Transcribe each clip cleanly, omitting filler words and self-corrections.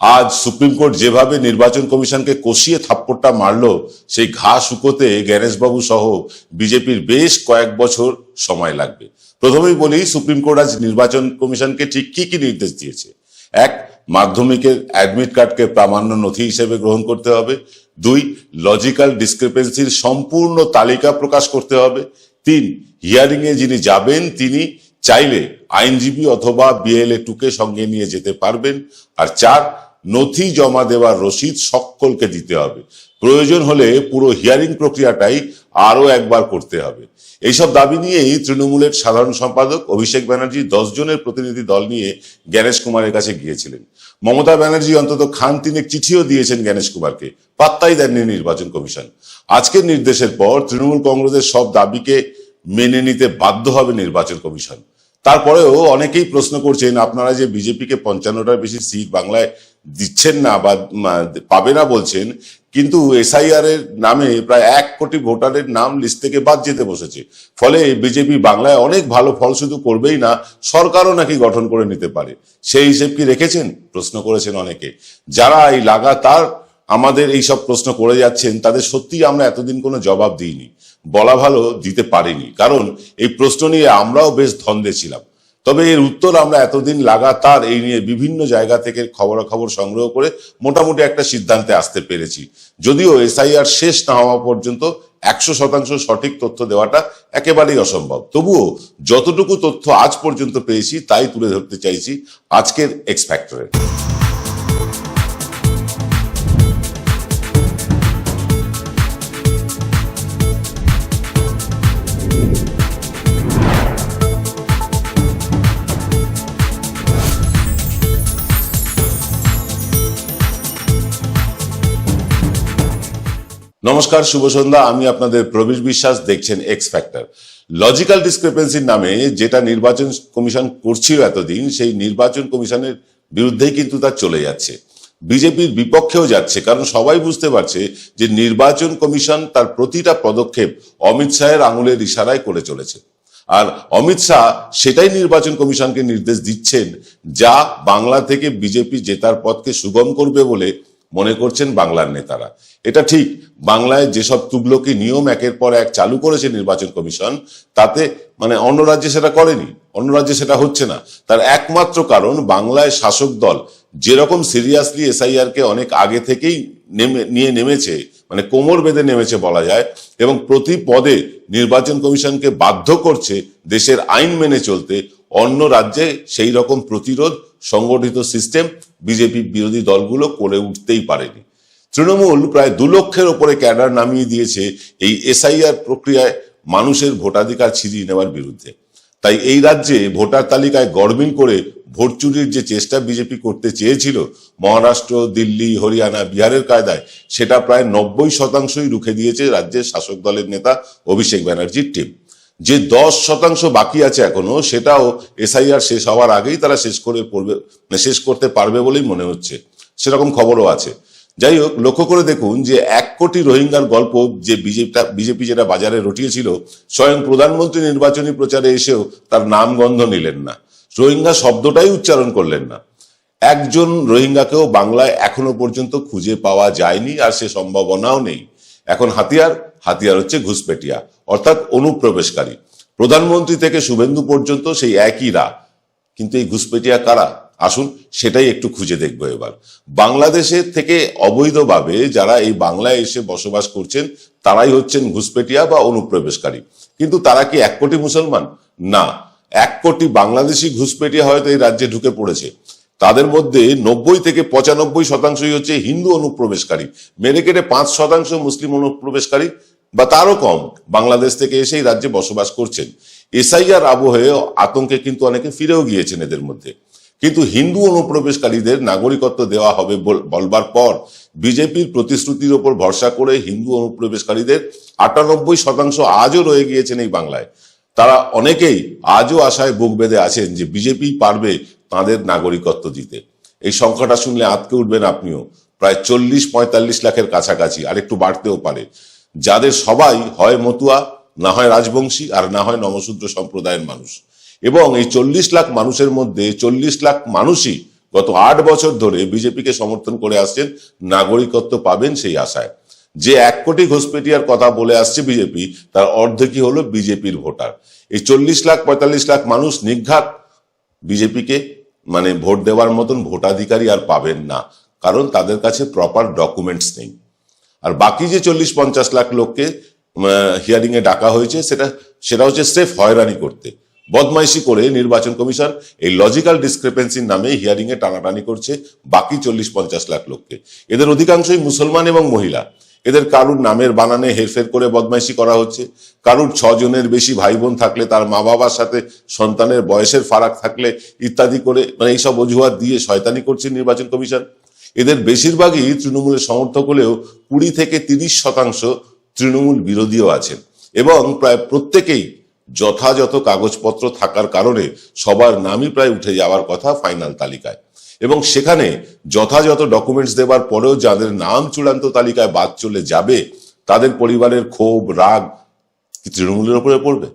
আজ supreme court যেভাবে নির্বাচন কমিশনকে কষিয়ে থাপ্পড়টা মারলো, সেই ঘা শুকোতে গণেশবাবু সহ বিজেপির বেশ কয়েক বছর সময় লাগবে। প্রথমেই বলি, সুপ্রিম কোর্ট আজ নির্বাচন কমিশনকে ঠিক কি নির্দেশ দিয়েছে। এক, মাধ্যমিকের অ্যাডমিট কার্ডকে প্রামাণ্য নথি হিসেবে গ্রহণ করতে হবে। দুই, লজিক্যাল ডিসক্রিপেন্সির সম্পূর্ণ তালিকা প্রকাশ করতে হবে। তিন, হিয়ারিং এ যিনি যাবেন তিনি চাইলে আইনজীবী অথবা বিএলএ 2কে সঙ্গে নিয়ে যেতে পারবেন। আর চার, নথি জমা দেওয়ার রসিদ সকলকে দিতে হবে। প্রয়োজন হলে পুরো হিয়ারিং প্রক্রিয়াটাই আরো একবার করতে হবে। এইসব দাবি নিয়েই তৃণমূলের সাধারণ সম্পাদক অভিষেক ব্যানার্জি 10 জনের প্রতিনিধি দল নিয়ে গণেশ কুমারের কাছে গিয়েছিলেন। মমতা ব্যানার্জি অন্তত খান তিনেক চিঠিও দিয়েছেন গণেশ কুমারকে, পাত্তাই দেননি নির্বাচন কমিশন। আজকের নির্দেশের পর তৃণমূল কংগ্রেসের সব দাবিকে মেনে নিতে বাধ্য হবে নির্বাচন কমিশন। তারপরেও অনেকেই প্রশ্ন করছেন, আপনারা যে বিজেপিকে 55টার বেশি সিট বাংলায় দিচ্ছেন না বা পাবে না বলছেন, কিন্তু এসআইআর এর নামে প্রায় 1 কোটি ভোটারের নাম লিস্ট থেকে বাদ যেতে বসেছে। ফলে বিজেপি বাংলায় অনেক ভালো ফল শুধু করবেই না, সরকারও নাকি গঠন করে নিতে পারে। সেই হিসেব কি রেখেছেন, প্রশ্ন করেছেন অনেকে। যারা এই লাগাতার আমাদের এই সব প্রশ্ন করে যাচ্ছেন, তাদের সত্যি আমরা এতদিন কোনো জবাব দিইনি, বলা ভালো দিতে পারিনি, কারণ এই প্রশ্ন নিয়ে আমরাও বেশ ধন্দে ছিলাম। তবে এর উত্তর আমরা এতদিন লাগাতার এই নিয়ে বিভিন্ন জায়গা থেকে খবরাখবর সংগ্রহ করে মোটামুটি একটা সিদ্ধান্তে আসতে পেরেছি। যদিও এসআইআর শেষ না হওয়া পর্যন্ত 100% সঠিক তথ্য দেওয়াটা একেবারেই অসম্ভব, তবুও যতটুকু তথ্য আজ পর্যন্ত পেয়েছি তাই তুলে ধরতে চাইছি আজকের এক্স ফ্যাক্টরে। নমস্কার, শুভ সন্ধ্যা। আমি আপনাদের প্রবীর বিশ্বাস, দেখছেন এক্স ফ্যাক্টর। লজিক্যাল ডিসক্রিপেন্সির নামে যেটা নির্বাচন কমিশন করছিল এতদিন, সেই নির্বাচন কমিশনের বিরুদ্ধেই কিন্তু তা চলে যাচ্ছে, বিজেপির বিপক্ষেও যাচ্ছে। কারণ সবাই বুঝতে পারছে যে নির্বাচন কমিশন তার প্রতিটা পদক্ষেপ অমিত শাহের আঙুলের ইশারায় করে চলেছে। আর অমিত শাহ সেটাই নির্বাচন কমিশনকে নির্দেশ দিচ্ছেন, যা বাংলা থেকে বিজেপি জেতার পথকে সুগম করবে বলে মনে করছেন বাংলার নেতারা। এটা ঠিক, বাংলায় যেসব তুগলকি নিয়ম একের পর এক চালু করেছে নির্বাচন কমিশন, তাতে অন্য রাজ্যে সেটা করেনি, অন্য রাজ্যে সেটা হচ্ছে না। তার একমাত্র কারণ, বাংলায় শাসক দল যেরকম সিরিয়াসলি এসআইআর কে অনেক আগে থেকেই নেমেছে, কোমর বেঁধে নেমেছে বলা যায়, এবং প্রতি পদে নির্বাচন কমিশনকে বাধ্য করছে দেশের আইন মেনে চলতে। অন্য রাজ্যে সেই রকম প্রতিরোধ সংগঠিত সিস্টেম বিজেপি বিরোধী দলগুলো করে উঠতেই পারেনি। তৃণমূল প্রায় 2 লক্ষের ওপরে ক্যাডার নামিয়ে দিয়েছে এই এসআইআর প্রক্রিয়ায় মানুষের ভোটাধিকার ছিনিয়ে নেওয়ার বিরুদ্ধে। তাই এই রাজ্যে ভোটার তালিকায় গড়মিল করে ভোট চুরির যে চেষ্টা বিজেপি করতে চেয়েছিল মহারাষ্ট্র, দিল্লি, হরিয়ানা, বিহারের কায়দায়, সেটা প্রায় 90%ই রুখে দিয়েছে রাজ্যের শাসক দলের নেতা অভিষেক ব্যানার্জির টিম। যে 10% বাকি আছে এখনো, সেটাও এসআইআর শেষ হওয়ার আগেই তারা শেষ করতে পারবে বলেই মনে হচ্ছে, সেরকম খবরও আছে। যাই হোক, লক্ষ্য করে দেখুন যে 1 কোটি রোহিঙ্গার গল্প যে বিজেপি যেটা বাজারে রটিয়েছিল, স্বয়ং প্রধানমন্ত্রী নির্বাচনী প্রচারে এসেও তার নাম গন্ধ নিলেন না, রোহিঙ্গা শব্দটাই উচ্চারণ করলেন না। একজন রোহিঙ্গাকেও বাংলায় এখনো পর্যন্ত খুঁজে পাওয়া যায়নি, আর সে সম্ভাবনাও নেই। এখন হাতিয়ার হচ্ছে ঘুষপেটিয়া, অর্থাৎ অনুপ্রবেশকারী। প্রধানমন্ত্রী থেকে শুভেন্দু পর্যন্ত সেই একই রা। কিন্তু এই ঘুষপেটিয়া কারা? আসুন সেটাই একটু খুঁজে দেখবো এবার। বাংলাদেশের থেকে অবৈধভাবে যারা এই বাংলায় এসে বসবাস করছেন, তারাই হচ্ছেন ঘুষপেটিয়া বা অনুপ্রবেশকারী। কিন্তু তারা কি 1 কোটি মুসলমান? না, 1 কোটি বাংলাদেশি ঘুষপেটিয়া হয়তো এই রাজ্যে ঢুকে পড়েছে। তাদের মধ্যে 90 থেকে 95% হচ্ছে হিন্দু অনুপ্রবেশকারী, মেরে কেটে 5% মুসলিম অনুপ্রবেশকারী বা তারও কম বাংলাদেশ থেকে এসে এই রাজ্যে বসবাস করছেন। এসআইআর আবহে আতঙ্কে কিন্তু অনেকে ফিরেও গিয়েছেন এদের মধ্যে। কিন্তু হিন্দু অনুপ্রবেশকারীদের নাগরিকত্ব দেওয়া হবে বলবার পর বিজেপির প্রতিশ্রুতির ওপর ভরসা করে হিন্দু অনুপ্রবেশকারীদের 98% আজও রয়ে গিয়েছেন এই বাংলায়। তারা অনেকেই আজও আশায় বুক বেঁধে আছেন যে বিজেপি পারবে তাদের নাগরিকত্ব দিতে। এই সংখ্যাটা শুনলে আঁতকে উঠবেন আপনিও। প্রায় 40-45 লাখের কাছাকাছি, আর একটু বাড়তেও পারে, যাদের সবাই হয় মতুয়া, না হয় রাজবংশী, আর না হয় নমশূদ্র সম্প্রদায়ের মানুষ। এবং এই 40 লাখ মানুষের মধ্যে 40 লাখ মানুষই গত 8 বছর ধরে বিজেপিকে সমর্থন করে আসছেন, নাগরিকত্ব পাবেন সেই আশায়। যে 1 কোটি ঘুষপেটিয়ার কথা বলে আসছে বিজেপি, তার অর্ধেকই হলো বিজেপির ভোটার। এই 40 লাখ 45 লাখ মানুষ নির্ঘাত বিজেপিকে মানে ভোট দেওয়ার মতন ভোটাধিকারী আর পাবেন না, কারণ তাদের কাছে প্রপার ডকুমেন্টস নেই। আর বাকি যে 40-50 লাখ লোককে হিয়ারিং এ ডাকা হয়েছে, সেটা হচ্ছে স্রেফ হয়রানি করতে, বদমাইশি করে নির্বাচন কমিশন এই লজিক্যাল ডিসক্রিপেন্সির নামে হিয়ারিং এ টানাটানি করছে বাকি 40-50 লাখ লোককে। এদের অধিকাংশই মুসলমান এবং মহিলা। এদের কারুর নামের বানানে হেরফের করে বদমাইশি করা হচ্ছে, কারুর 6 জনের বেশি ভাই বোন থাকলে তার মা বাবার সাথে সন্তানের বয়সের ফারাক থাকলে ইত্যাদি করে এইসব অজুহাত দিয়ে শয়তানি করছে নির্বাচন কমিশন। এদের বেশিরভাগই তৃণমূলের সমর্থক হলেও 20 থেকে 30% তৃণমূল বিরোধীও আছেন, এবং প্রায় প্রত্যেকেই যথাযথ কাগজপত্র থাকার কারণে সবার নামই প্রায় উঠে যাওয়ার কথা ফাইনাল তালিকায়। এবং সেখানে যথাযথ ডকুমেন্টস দেওয়ার পরেও যাদের নাম চূড়ান্ত তালিকায় বাদ চলে যাবে, তাদের পরিবারের ক্ষোভ রাগ কি তৃণমূলের উপরে পড়বে?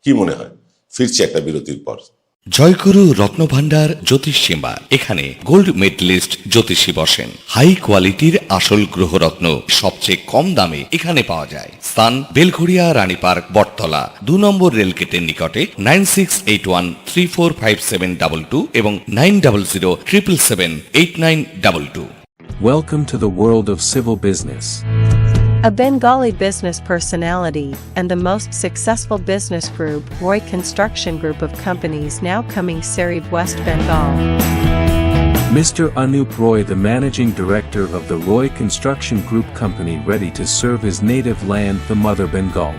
কি মনে হয়? ফিরছি একটা বিরতির পর। জয়গুরু রত্নভান্ডার জ্যোতিষ চেম্বার, এখানে গোল্ড মেডেলিস্ট জ্যোতিষী বসেন। হাই কোয়ালিটির আসল গ্রহরত্ন সবচেয়ে কম দামে এখানে পাওয়া যায়। স্থান বেলঘড়িয়া রানীপার্ক বটতলা 2 নম্বর রেলগেটের নিকটে। 9681345722 এবং 9007778922। Welcome to the world of civil business. A Bengali business personality and the most successful business group, Roy Construction Group of companies, now coming Sarib, West Bengal. Mr. Anup Roy, the managing director of the Roy Construction Group company, ready to serve his native land, the mother Bengal.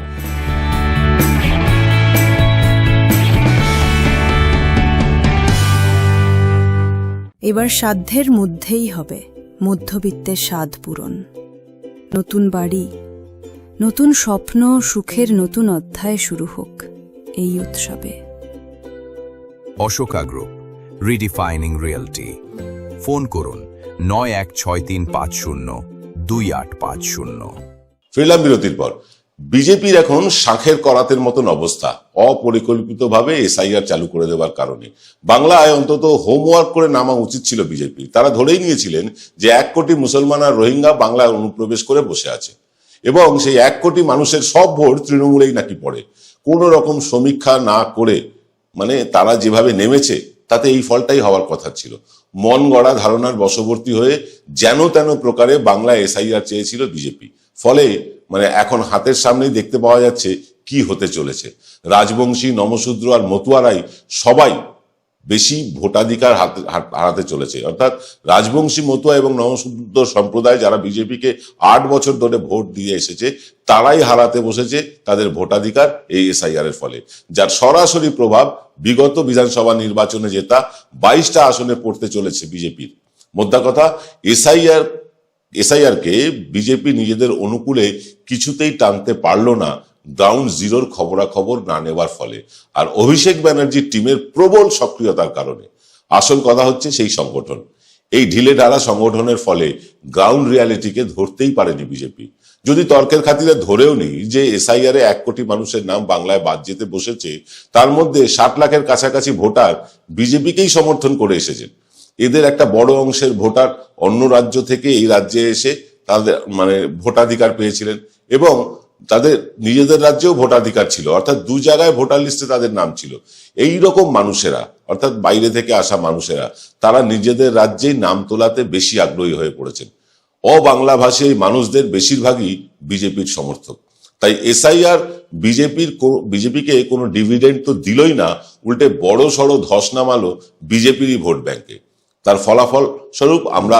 এবার সাধ্যের মধ্যেই হবে মধ্যবিত্তের স্বাদ পূরণ। নতুন বাড়ি, নতুন স্বপ্ন, সুখের নতুন অধ্যায় শুরু হোক এই উৎসবে। Ashoka group, রিডিফাইনিং realty. ফোন করুন 9163502850। ফিরলাম বিরতির পর। বিজেপির এখন শাঁখের করাতের মতন অবস্থা, অপরিকল্পিতভাবে এসআইআর চালু করে দেওয়ার কারণে। বাংলায় অন্তত হোমওয়ার্ক করে নামা উচিত ছিল বিজেপি। তারা ধরেই নিয়েছিলেন যে 1 কোটি মুসলমান আর রোহিঙ্গা বাংলায় অনুপ্রবেশ করে বসে আছে, এবং সেই 1 কোটি মানুষের সব ভোট তৃণমূলেই নাকি পড়ে। কোন রকম সমীক্ষা না করে তারা যেভাবে নেমেছে, তাতে এই ফলটাই হওয়ার কথা ছিল। মন গড়া ধারণার বশবর্তী হয়ে যেন তেন প্রকারে বাংলায় এসআইআর চেয়েছিল বিজেপি। ফলে এখন হাতের সামনেই দেখতে পাওয়া যাচ্ছে কি হতে চলেছে। রাজবংশী, নমশূদ্র আর মতুয়ারাই সবাই বেশি ভোটাধিকার হারাতে চলেছে। অর্থাৎ রাজবংশী, মতুয়া এবং নমশূদ্র সম্প্রদায় যারা বিজেপিকে 8 বছর ধরে ভোট দিয়ে এসেছে, তারাই হারাতে বসেছে তাদের ভোটাধিকার এই এসআইআর এর ফলে, যার সরাসরি প্রভাব বিগত বিধানসভা নির্বাচনে জেতা 22টা আসনে পড়তে চলেছে বিজেপির। মোদ্দা কথা, এসআইআর কে বিজেপি নিজেদের অনুকূলে কিছুতেই টানতে পারল না, গ্রাউন্ড জিরোর খবরাখবর না নেওয়ার ফলে, আর অভিষেক ব্যানার্জির টিমের প্রবল সক্রিয়তার কারণে। আসল কথা হচ্ছে সেই সংগঠন। এই ঢিলে ঢালা সংগঠনের ফলে গ্রাউন্ড রিয়ালিটিকে ধরতেই পারেনি বিজেপি। যদি তর্কের খাতিরে ধরেও নিই যে এসআইআর এ 1 কোটি মানুষের নাম বাংলায় বাদ যেতে বসেছে, তার মধ্যে 60 লাখের কাছাকাছি ভোটার বিজেপিকেই সমর্থন করে এসেছেন। এদের একটা বড় অংশের ভোটার অন্য রাজ্য থেকে এই রাজ্যে এসে তাদের ভোটাধিকার পেয়েছিলেন, এবং তাদের নিজেদের রাজ্যেও ভোটাধিকার ছিল, অর্থাৎ 2 জায়গায় ভোটার লিস্টে তাদের নাম ছিল। এই রকম মানুষেরা, অর্থাৎ বাইরে থেকে আসা মানুষেরা, তারা নিজেদের রাজ্যেই নাম তোলাতে বেশি আগ্রহী হয়ে পড়েছেন। অবাংলাভাষী এই মানুষদের বেশিরভাগই বিজেপির সমর্থক। তাই এসআইআর বিজেপিকে কোনো ডিভিডেন্ড তো দিলই না, উল্টে বড় সড়ো ধস নামালো বিজেপিরই ভোট ব্যাংকে। তার ফলাফল স্বরূপ আমরা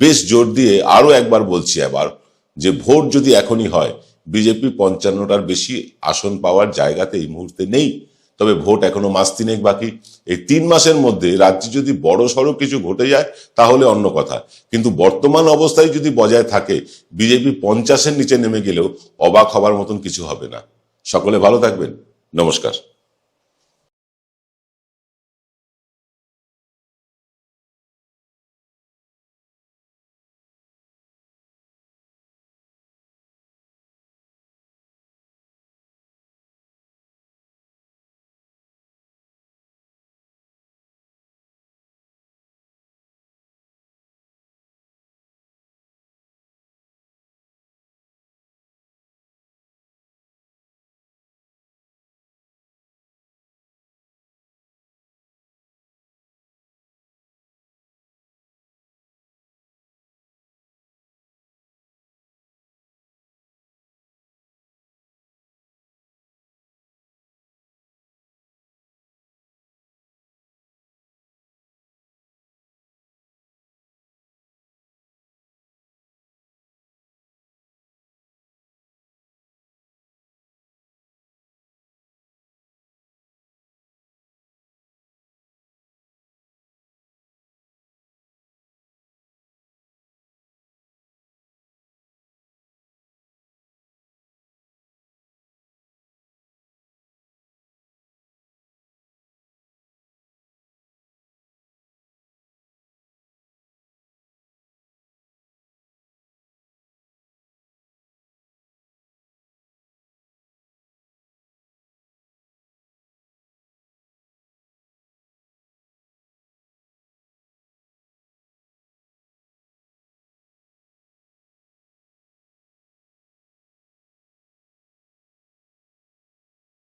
বেশ জোর দিয়ে আরো একবার বলছি যে ভোট যদি এখনই হয়, বিজেপি 55টার বেশি আসন পাওয়ার জায়গাতে এই মুহূর্তে নেই। তবে ভোট এখনো মাস 3 বাকি। এই 3 মাসের মধ্যে রাজ্যে যদি বড় সড়ো কিছু ঘটে যায় তাহলে অন্য কথা, কিন্তু বর্তমান অবস্থায় যদি বজায় থাকে, বিজেপি 50-এর নিচে নেমে গেলেও অবাক হবার মতন কিছু হবে না। সকলে ভালো থাকবেন। নমস্কার।